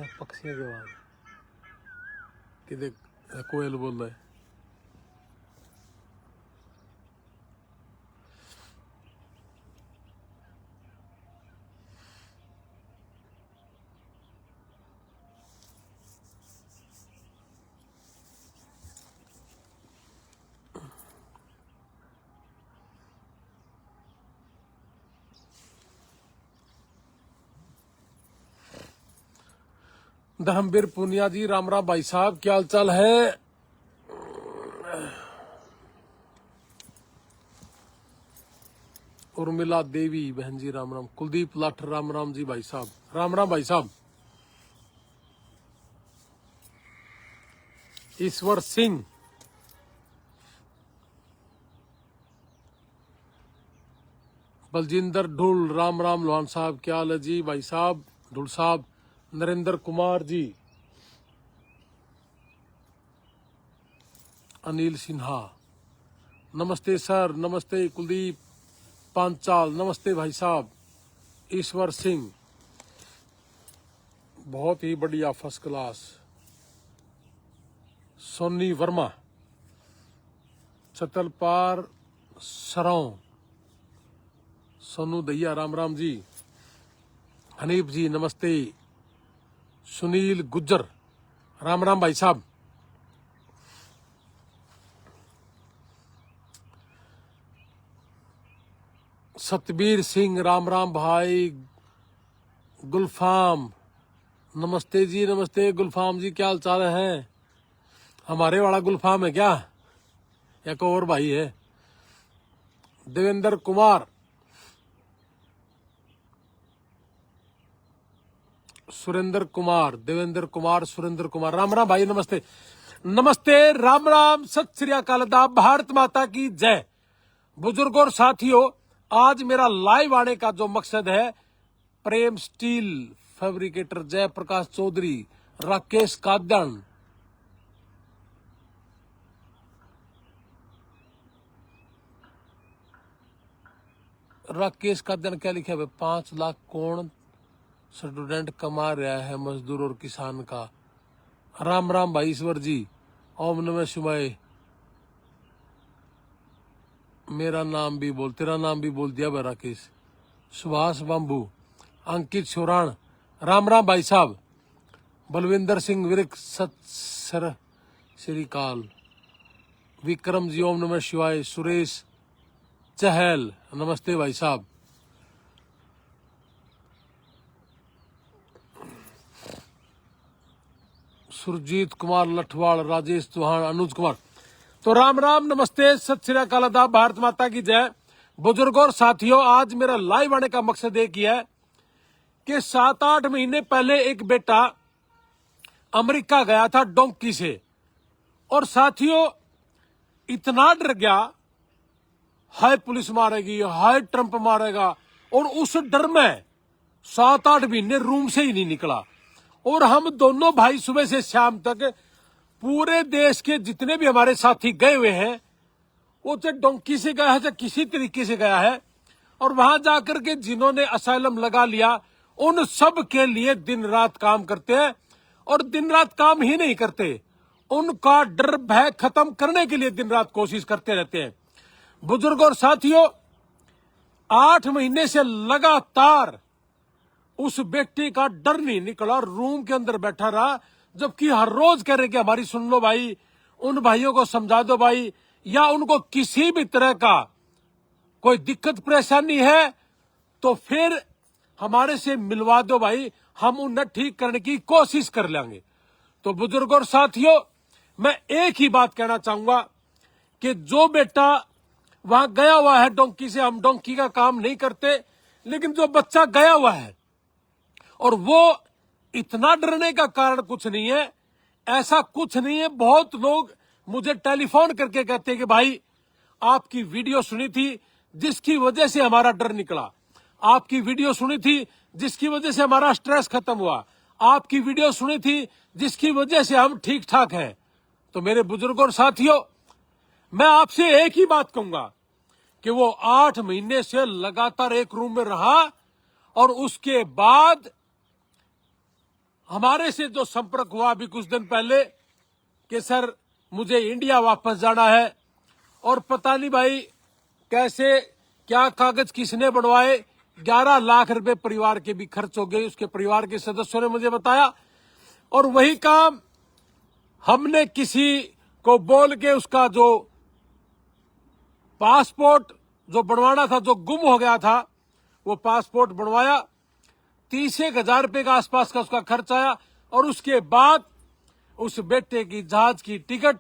है पक्षियों की आवाज। कि देख कोयल बोल रहा है। धर्मवीर पुनिया जी, राम राम भाई साहब, क्या हाल चाल है? उर्मिला देवी बहन जी, राम राम। कुलदीप लाठ, राम राम जी भाई साहब, राम राम भाई साहब। ईश्वर सिंह, बलजिंदर ढुल, राम राम लोहान साहब, क्या हाल है जी भाई साहब? ढुल साहब। नरेंद्र कुमार जी, अनिल सिन्हा, नमस्ते सर, नमस्ते कुलदीप पांचाल, नमस्ते भाई साहब। ईश्वर सिंह, बहुत ही बढ़िया, फर्स्ट क्लास। सोनी वर्मा, चतलपार सरौं, सोनू दैया, राम राम जी। हनीफ जी, नमस्ते। सुनील गुज्जर, राम राम भाई साहब। सतबीर सिंह, राम राम भाई। गुलफाम, नमस्ते जी, नमस्ते गुलफाम जी, क्या हाल चाल है? हमारे वाला गुलफाम है क्या, या कोई और भाई है? देवेंद्र कुमार, सुरेंद्र कुमार, देवेंद्र कुमार, सुरेंद्र कुमार, राम राम भाई, नमस्ते। नमस्ते, राम राम, सत श्री अकाल, आदाब, भारत माता की जय। बुजुर्गों और साथियों, आज मेरा लाइव आने का जो मकसद है, प्रेम स्टील फैब्रिकेटर जयप्रकाश चौधरी, राकेश कादन, राकेश कादन क्या लिखा है? 5 लाख कौन स्टूडेंट कमा रहा है मजदूर और किसान का? राम राम भाई ईश्वर जी, ओम नमः शिवाय। मेरा नाम भी बोल, तेरा नाम भी बोल दिया भाई राकेश। सुभाष बाम्बू, अंकित छोरान, राम राम भाई साहब। बलविंदर सिंह विरक, सत सर श्रीकाल। विक्रम जी, ओम नमः शिवाय। सुरेश चहल, नमस्ते भाई साहब। सुरजीत कुमार लठवाड़, राजेश चौहान, अनुज कुमार। तो राम राम, नमस्ते, सत श्री अकाल, आदाब, भारत माता की जय। बुजुर्गों और साथियों, आज मेरा लाइव आने का मकसद एक ही है कि 7-8 महीने पहले एक बेटा अमेरिका गया था डोंकी से, और साथियों इतना डर गया, हाय पुलिस मारेगी, हाय ट्रंप मारेगा, और उस डर में 7-8 महीने रूम से ही नहीं निकला। और हम दोनों भाई सुबह से शाम तक पूरे देश के जितने भी हमारे साथी गए हुए हैं, वो चाहे डोंकी से गया है, चाहे किसी तरीके से गया है, और वहां जाकर के जिन्होंने असाइलम लगा लिया, उन सब के लिए दिन रात काम करते हैं। और दिन रात काम ही नहीं करते, उनका डर भय खत्म करने के लिए दिन रात कोशिश करते रहते हैं। बुजुर्गों और साथियों, 8 महीने से लगातार उस व्यक्ति का डर नहीं निकला, रूम के अंदर बैठा रहा, जबकि हर रोज कह रहे कि हमारी सुन लो भाई, उन भाइयों को समझा दो भाई, या उनको किसी भी तरह का कोई दिक्कत परेशानी है तो फिर हमारे से मिलवा दो भाई, हम उन्हें ठीक करने की कोशिश कर लेंगे। तो बुजुर्गों और साथियों, मैं एक ही बात कहना चाहूंगा कि जो बेटा वहां गया हुआ है डोंकी से, हम डोंकी का काम नहीं करते, लेकिन जो बच्चा गया हुआ है, और वो इतना डरने का कारण कुछ नहीं है, ऐसा कुछ नहीं है। बहुत लोग मुझे टेलीफोन करके कहते हैं कि भाई आपकी वीडियो सुनी थी जिसकी वजह से हमारा डर निकला, आपकी वीडियो सुनी थी जिसकी वजह से हमारा स्ट्रेस खत्म हुआ, आपकी वीडियो सुनी थी जिसकी वजह से हम ठीक ठाक हैं। तो मेरे बुजुर्गों और साथियों, मैं आपसे एक ही बात कहूंगा कि वो 8 महीने से लगातार एक रूम में रहा, और उसके बाद हमारे से जो संपर्क हुआ अभी कुछ दिन पहले कि सर मुझे इंडिया वापस जाना है, और पता नहीं भाई कैसे क्या कागज किसने बनवाए, 11 लाख रुपए परिवार के भी खर्च हो गए, उसके परिवार के सदस्यों ने मुझे बताया। और वही काम हमने किसी को बोल के उसका जो पासपोर्ट जो बनवाना था, जो गुम हो गया था, वो पासपोर्ट बनवाया। 30,000 रुपए के आसपास का उसका खर्च आया। और उसके बाद उस बेटे की जहाज की टिकट,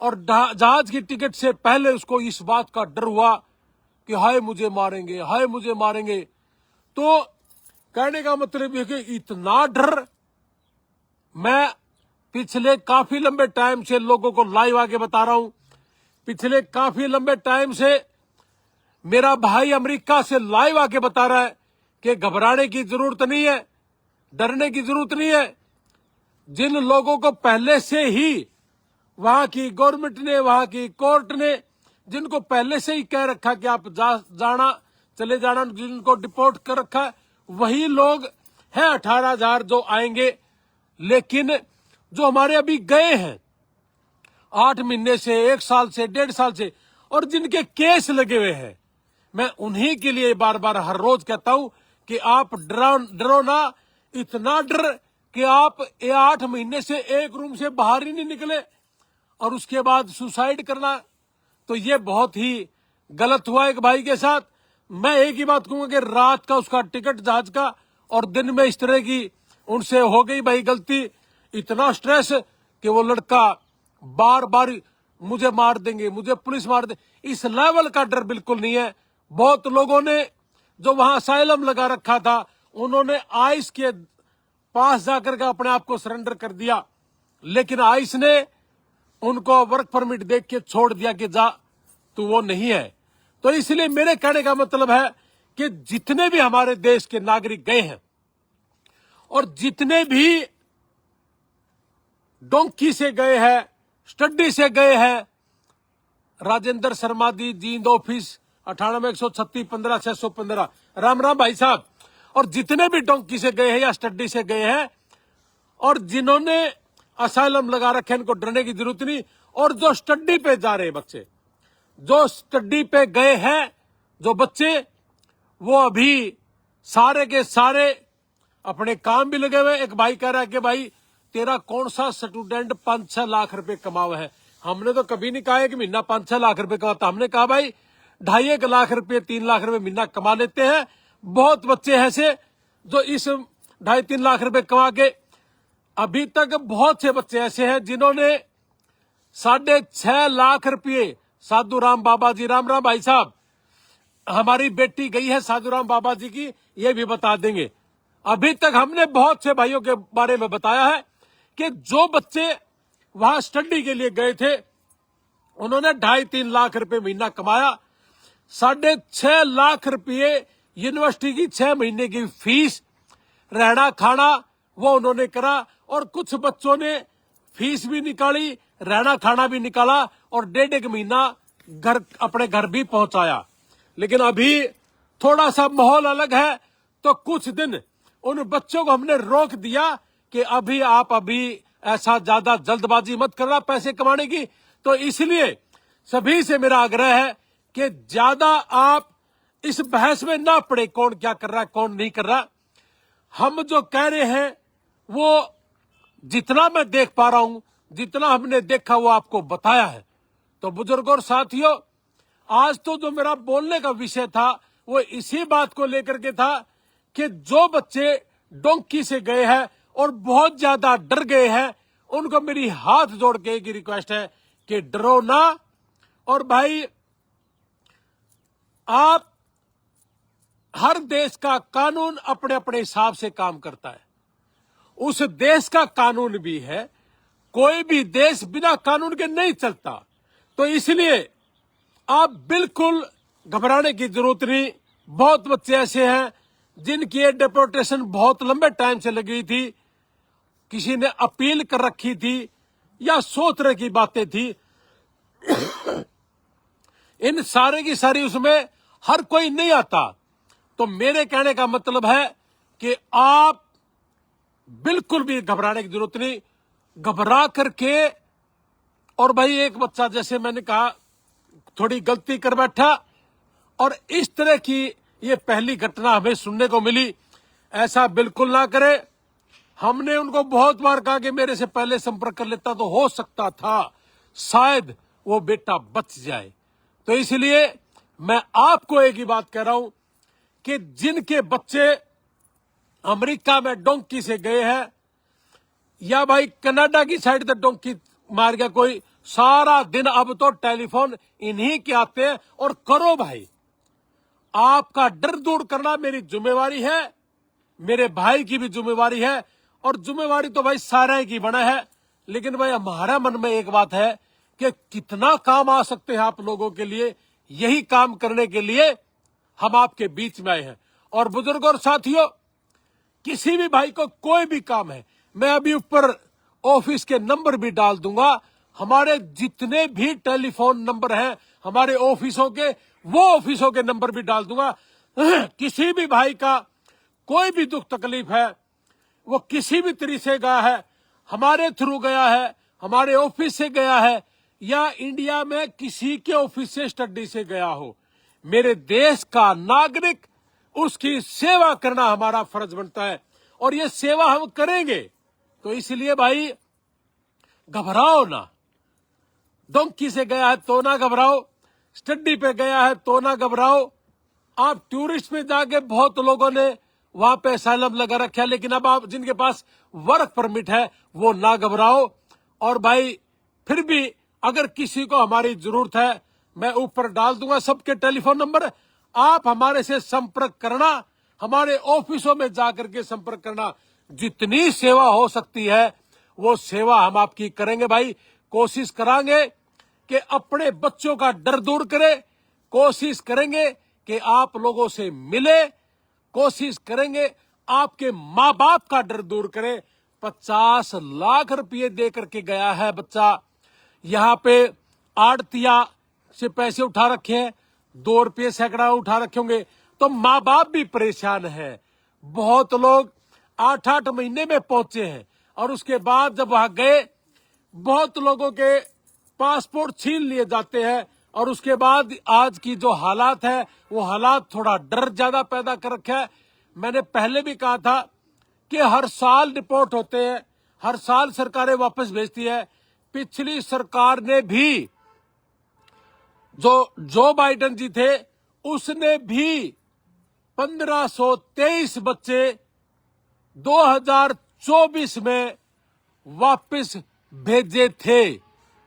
और जहाज की टिकट से पहले उसको इस बात का डर हुआ कि हाय मुझे मारेंगे, हाय मुझे मारेंगे। तो कहने का मतलब ये कि इतना डर, मैं पिछले काफी लंबे टाइम से लोगों को लाइव आके बता रहा हूं। पिछले काफी लंबे टाइम से मेरा भाई अमेरिका से लाइव आके बता रहा है कि घबराने की जरूरत नहीं है, डरने की जरूरत नहीं है। जिन लोगों को पहले से ही वहां की गवर्नमेंट ने, वहां की कोर्ट ने, जिनको पहले से ही कह रखा कि आप चले जाना, जिनको डिपोर्ट कर रखा है, वही लोग हैं 18,000 जो आएंगे। लेकिन जो हमारे अभी गए हैं 8 महीने से, 1 साल से, 1.5 साल से, और जिनके केस लगे हुए हैं, मैं उन्हीं के लिए बार बार हर रोज कहता हूं कि आप डरो ना। इतना डर कि आप 8 महीने से एक रूम से बाहर ही नहीं निकले और उसके बाद सुसाइड करना, तो ये बहुत ही गलत हुआ एक भाई के साथ। मैं एक ही बात कहूंगा कि रात का उसका टिकट जहाज का, और दिन में इस तरह की उनसे हो गई भाई गलती, इतना स्ट्रेस कि वो लड़का बार बार मुझे मार देंगे, मुझे पुलिस मार दे, इस लेवल का डर बिल्कुल नहीं है। बहुत लोगों ने जो वहां असाइलम लगा रखा था, उन्होंने आइस के पास जाकर के अपने आप को सरेंडर कर दिया, लेकिन आइस ने उनको वर्क परमिट देख के छोड़ दिया कि जा तू वो नहीं है। तो इसलिए मेरे कहने का मतलब है कि जितने भी हमारे देश के नागरिक गए हैं और जितने भी डोंकी से गए हैं, स्टडी से गए हैं, राजेंद्र शर्मा दी, जींद ऑफिस 98-136-15-615, राम राम भाई साहब, और जितने भी डोंकी से गए हैं या स्टडी से गए हैं और जिन्होंने असाइलम लगा रखे हैं, इनको डरने की जरूरत नहीं। और जो स्टडी पे जा रहे बच्चे, जो स्टडी पे गए हैं जो बच्चे, वो अभी सारे के सारे अपने काम भी लगे हुए। एक भाई कह रहा है कि भाई तेरा कौन सा स्टूडेंट 5-6 लाख रुपए कमावा है। हमने तो कभी नहीं कहा है कि महीना 5-6 लाख रुपए कमाता, हमने कहा भाई 2.5 लाख रुपए 3 लाख रुपए महीना कमा लेते हैं। बहुत बच्चे ऐसे जो इस 2.5-3 लाख रुपए कमा के, अभी तक बहुत से बच्चे ऐसे हैं जिन्होंने 6.5 लाख रुपये, साधु राम बाबा जी, राम राम भाई साहब, हमारी बेटी गई है साधु राम बाबा जी की, ये भी बता देंगे। अभी तक हमने बहुत से भाइयों के बारे में बताया है कि जो बच्चे वहां स्टडी के लिए गए थे, उन्होंने 2.5-3 लाख रुपए महीना कमाया। 6.5 लाख रुपये यूनिवर्सिटी की 6 महीने की फीस, रहना खाना वो उन्होंने करा। और कुछ बच्चों ने फीस भी निकाली, रहना खाना भी निकाला, और 1.5 महीना अपने घर भी पहुंचाया। लेकिन अभी थोड़ा सा माहौल अलग है, तो कुछ दिन उन बच्चों को हमने रोक दिया कि अभी ऐसा ज्यादा जल्दबाजी मत करना पैसे कमाने की। तो इसलिए सभी से मेरा आग्रह है कि ज्यादा आप इस बहस में ना पड़े, कौन क्या कर रहा है, कौन नहीं कर रहा। हम जो कह रहे हैं वो जितना मैं देख पा रहा हूं, जितना हमने देखा वो आपको बताया है। तो बुजुर्गों और साथियों, आज तो जो मेरा बोलने का विषय था वो इसी बात को लेकर के था कि जो बच्चे डोंकी से गए हैं और बहुत ज्यादा डर गए हैं, उनको मेरी हाथ जोड़ के एक रिक्वेस्ट है कि डरो ना। और भाई, आप हर देश का कानून अपने अपने हिसाब से काम करता है, उस देश का कानून भी है, कोई भी देश बिना कानून के नहीं चलता। तो इसलिए आप बिल्कुल घबराने की जरूरत नहीं। बहुत बच्चे ऐसे हैं जिनकी डिपोर्टेशन बहुत लंबे टाइम से लगी थी, किसी ने अपील कर रखी थी या 100 तरह की बातें थी। इन सारे की सारी उसमें हर कोई नहीं आता। तो मेरे कहने का मतलब है कि आप बिल्कुल भी घबराने की जरूरत नहीं। घबरा करके, और भाई एक बच्चा जैसे मैंने कहा थोड़ी गलती कर बैठा, और इस तरह की ये पहली घटना हमें सुनने को मिली। ऐसा बिल्कुल ना करे। हमने उनको बहुत बार कहा कि मेरे से पहले संपर्क कर लेता तो हो सकता था शायद वो बेटा बच जाए। तो इसलिए मैं आपको एक ही बात कह रहा हूं कि जिनके बच्चे अमेरिका में डोंकी से गए हैं, या भाई कनाडा की साइड तक डोंकी मार गया कोई, सारा दिन अब तो टेलीफोन इन्हीं के आते हैं। और करो भाई, आपका डर दूर करना मेरी जिम्मेवारी है, मेरे भाई की भी जिम्मेवारी है, और जिम्मेवारी तो भाई सारे की बना है। लेकिन भाई हमारा मन में एक बात है कि कितना काम आ सकते हैं आप लोगों के लिए, यही काम करने के लिए हम आपके बीच में आए हैं। और बुजुर्ग और साथियों, किसी भी भाई को कोई भी काम है, मैं अभी ऊपर ऑफिस के नंबर भी डाल दूंगा। हमारे जितने भी टेलीफोन नंबर हैं हमारे ऑफिसों के, वो ऑफिसों के नंबर भी डाल दूंगा। किसी भी भाई का कोई भी दुख तकलीफ है, वो किसी भी तरीके से गया है, हमारे थ्रू गया है, हमारे ऑफिस से गया है, या इंडिया में किसी के ऑफिस से स्टडी से गया हो, मेरे देश का नागरिक, उसकी सेवा करना हमारा फर्ज बनता है, और ये सेवा हम करेंगे। तो इसलिए भाई घबराओ ना। डोंकी से गया है तो ना घबराओ, स्टडी पे गया है तो ना घबराओ। आप टूरिस्ट में जाके बहुत लोगों ने वहां पे असylum लगा रखा है, लेकिन अब आप जिनके पास वर्क परमिट है वो ना घबराओ। और भाई फिर भी अगर किसी को हमारी जरूरत है, मैं ऊपर डाल दूंगा सबके टेलीफोन नंबर, आप हमारे से संपर्क करना, हमारे ऑफिसों में जाकर के संपर्क करना। जितनी सेवा हो सकती है वो सेवा हम आपकी करेंगे भाई। कोशिश करांगे कि अपने बच्चों का डर दूर करें, कोशिश करेंगे कि आप लोगों से मिले, कोशिश करेंगे आपके माँ बाप का डर दूर करें। 50 लाख रुपए दे करके गया है बच्चा, यहाँ पे आड़तिया से पैसे उठा रखे हैं, 2 रुपये सैकड़ा उठा रखे होंगे, तो माँ बाप भी परेशान है। बहुत लोग 8-8 महीने में पहुंचे हैं, और उसके बाद जब वहां गए बहुत लोगों के पासपोर्ट छीन लिए जाते हैं, और उसके बाद आज की जो हालात है वो हालात थोड़ा डर ज्यादा पैदा कर रखा है। मैंने पहले भी कहा था कि हर साल रिपोर्ट होते हैं, हर साल सरकारें वापस भेजती है। पिछली सरकार ने भी, जो बाइडेन जी थे उसने भी 1523 बच्चे 2024 में वापस भेजे थे।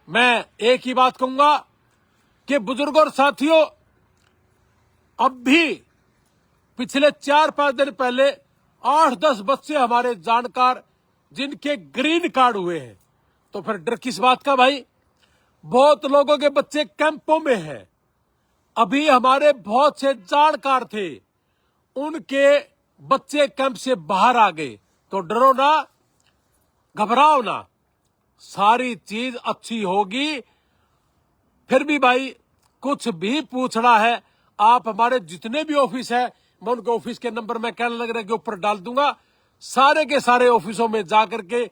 मैं एक ही बात कहूंगा कि बुजुर्गों और साथियों, अब भी पिछले 4-5 दिन पहले 8-10 बच्चे हमारे जानकार जिनके ग्रीन कार्ड हुए हैं। तो फिर डर किस बात का भाई? बहुत लोगों के बच्चे कैंपों में हैं। अभी हमारे बहुत से जानकार थे, उनके बच्चे कैंप से बाहर आ गए। तो डरो ना, घबराओ ना, सारी चीज अच्छी होगी। फिर भी भाई कुछ भी पूछना है, आप हमारे जितने भी ऑफिस है, मैं उनके ऑफिस के नंबर में कहने लग रहा के ऊपर डाल दूंगा। सारे के सारे ऑफिसों में जाकर के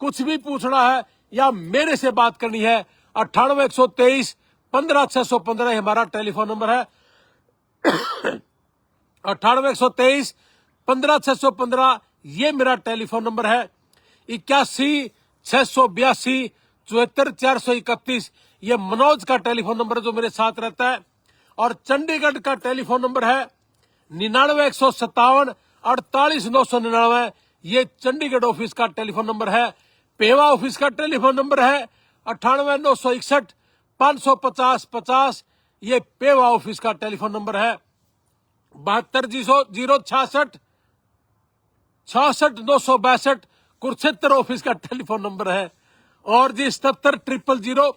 कुछ भी पूछना है या मेरे से बात करनी है, 98 123 15 615 हमारा टेलीफोन नंबर है। 98 123 15 615 ये मेरा टेलीफोन नंबर है। 81 682 74 431 ये मनोज का टेलीफोन नंबर जो मेरे साथ रहता है। और चंडीगढ़ का टेलीफोन नंबर है 99 157 48 999 ये चंडीगढ़ ऑफिस का टेलीफोन नंबर है। पेवा ऑफिस का टेलीफोन नंबर है 98 961 550 50 ये पेवा ऑफिस का टेलीफोन नंबर है। 72 066 66 962 कुरुक्षेत्र ऑफिस का टेलीफोन नंबर है। और जी 77 000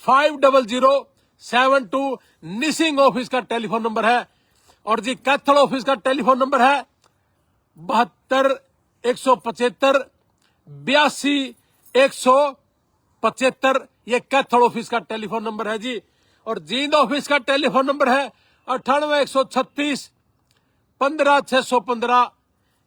500 72 निसिंग ऑफिस का टेलीफोन नंबर है। और जी कैथल ऑफिस का टेलीफोन नंबर है 72 175 82 175 ये कैथल ऑफिस का टेलीफोन नंबर है जी। और जींद ऑफिस का टेलीफोन नंबर है 98 136 15 615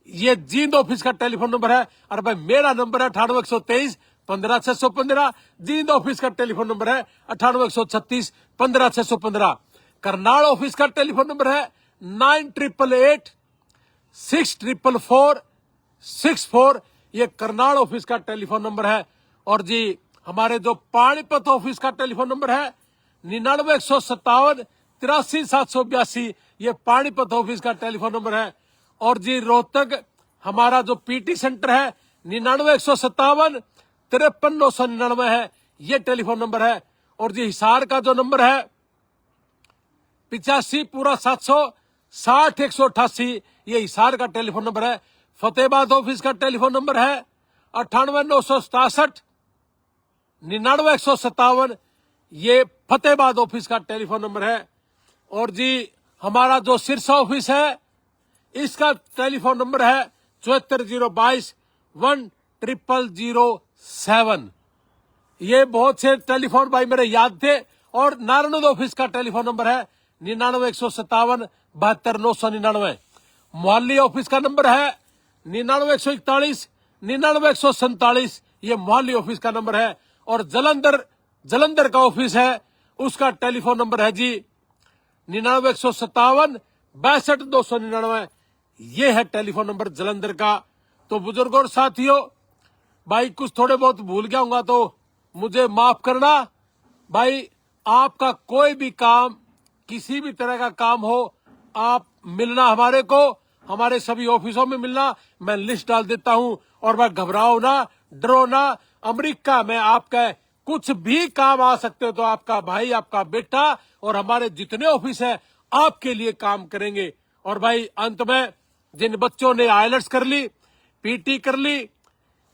ये जींद ऑफिस का टेलीफोन नंबर है। और भाई मेरा नंबर है 98-123-15-615। जींद ऑफिस का टेलीफोन नंबर है 98-136-15-615। करनाल ऑफिस का टेलीफोन नंबर है 9888-644-64। ये करनाल ऑफिस का टेलीफोन नंबर है। और जी हमारे जो पानीपत ऑफिस का टेलीफोन नंबर है 99-157-83-782। ये पानीपत ऑफिस का टेलीफोन नंबर है। और जी रोहतक हमारा जो पीटी सेंटर है 99-157-53-999 है, ये टेलीफोन नंबर है। और जी हिसार का जो नंबर है 85-760-188, ये हिसार का टेलीफोन नंबर है। फतेहाबाद ऑफिस का टेलीफोन नंबर है 98-967-99-157, ये फतेहाबाद ऑफिस का टेलीफोन नंबर है। और जी हमारा जो सिरसा ऑफिस है इसका टेलीफोन नंबर है 74010007। ये बहुत से टेलीफोन भाई मेरे याद थे। और नारायण ऑफिस का टेलीफोन नंबर है 99-157-72-999। मोहाली ऑफिस का नंबर है 99-141-99-147, ये मोहाली ऑफिस का नंबर है। और जलंधर का ऑफिस है उसका टेलीफोन नंबर है जी 99-157-62-299, ये है टेलीफोन नंबर जलंधर का। तो बुजुर्गों और साथियों भाई कुछ थोड़े बहुत भूल गया हूंगा तो मुझे माफ करना। भाई आपका कोई भी काम, किसी भी तरह का काम हो, आप मिलना हमारे को, हमारे सभी ऑफिसों में मिलना, मैं लिस्ट डाल देता हूं। और भाई घबराओ ना, डरो ना, अमेरिका में आपका कुछ भी काम आ सकते हो तो आपका भाई, आपका बेटा और हमारे जितने ऑफिस है आपके लिए काम करेंगे। और भाई अंत में जिन बच्चों ने आइलेट्स कर ली, पीटी कर ली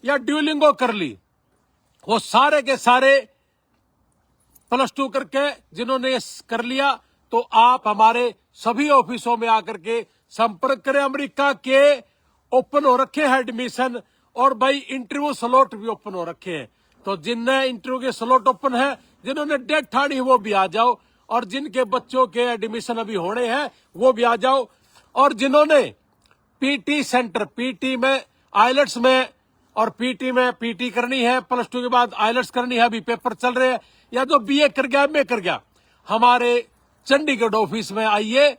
या ड्यूलिंगो कर ली, वो सारे के सारे +2 करके जिन्होंने ये कर लिया, तो आप हमारे सभी ऑफिसों में आकर के संपर्क करें। अमेरिका के ओपन हो रखे हैं एडमिशन, और भाई इंटरव्यू स्लॉट भी ओपन हो रखे हैं। तो जिनने इंटरव्यू के स्लॉट ओपन है, जिन्होंने डेट ठानी वो भी आ जाओ, और जिनके बच्चों के एडमिशन अभी होने हैं वो भी आ जाओ। और जिन्होंने पीटी सेंटर, पीटी में आइलेट्स में और पीटी में पीटी करनी है, +2 के बाद आइलेट्स करनी है, अभी पेपर चल रहे हैं, या जो बीए कर गया, एमए कर गया, हमारे चंडीगढ़ ऑफिस में आइए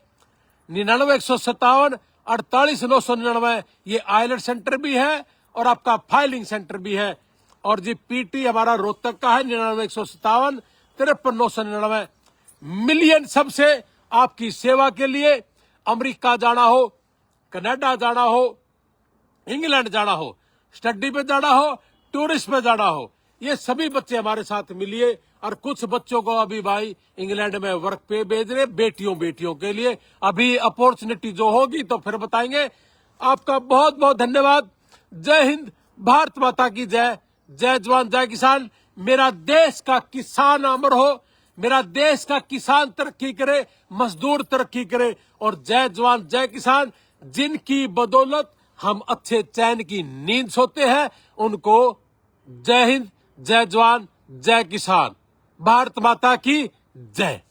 99-157-48-999, ये आइलेट सेंटर भी है और आपका फाइलिंग सेंटर भी है। और जी पीटी हमारा रोहतक का है 99-157-53-999। मिलियन सबसे आपकी सेवा के लिए, अमेरिका जाना हो, कनाडा जाना हो, इंग्लैंड जाना हो, स्टडी पे जाना हो, टूरिस्ट पे जाना हो, ये सभी बच्चे हमारे साथ मिलिए। और कुछ बच्चों को अभी भाई इंग्लैंड में वर्क पे भेज रहे, बेटियों के लिए। अभी अपॉर्चुनिटी जो होगी तो फिर बताएंगे। आपका बहुत बहुत धन्यवाद। जय हिंद, भारत माता की जय। जय जवान जय किसान। मेरा देश का किसान अमर हो, मेरा देश का किसान तरक्की करे, मजदूर तरक्की करे। और जय जवान जय किसान, जिनकी बदौलत हम अच्छे चैन की नींद सोते हैं, उनको जय हिंद, जय जवान जय किसान। भारत माता की जय।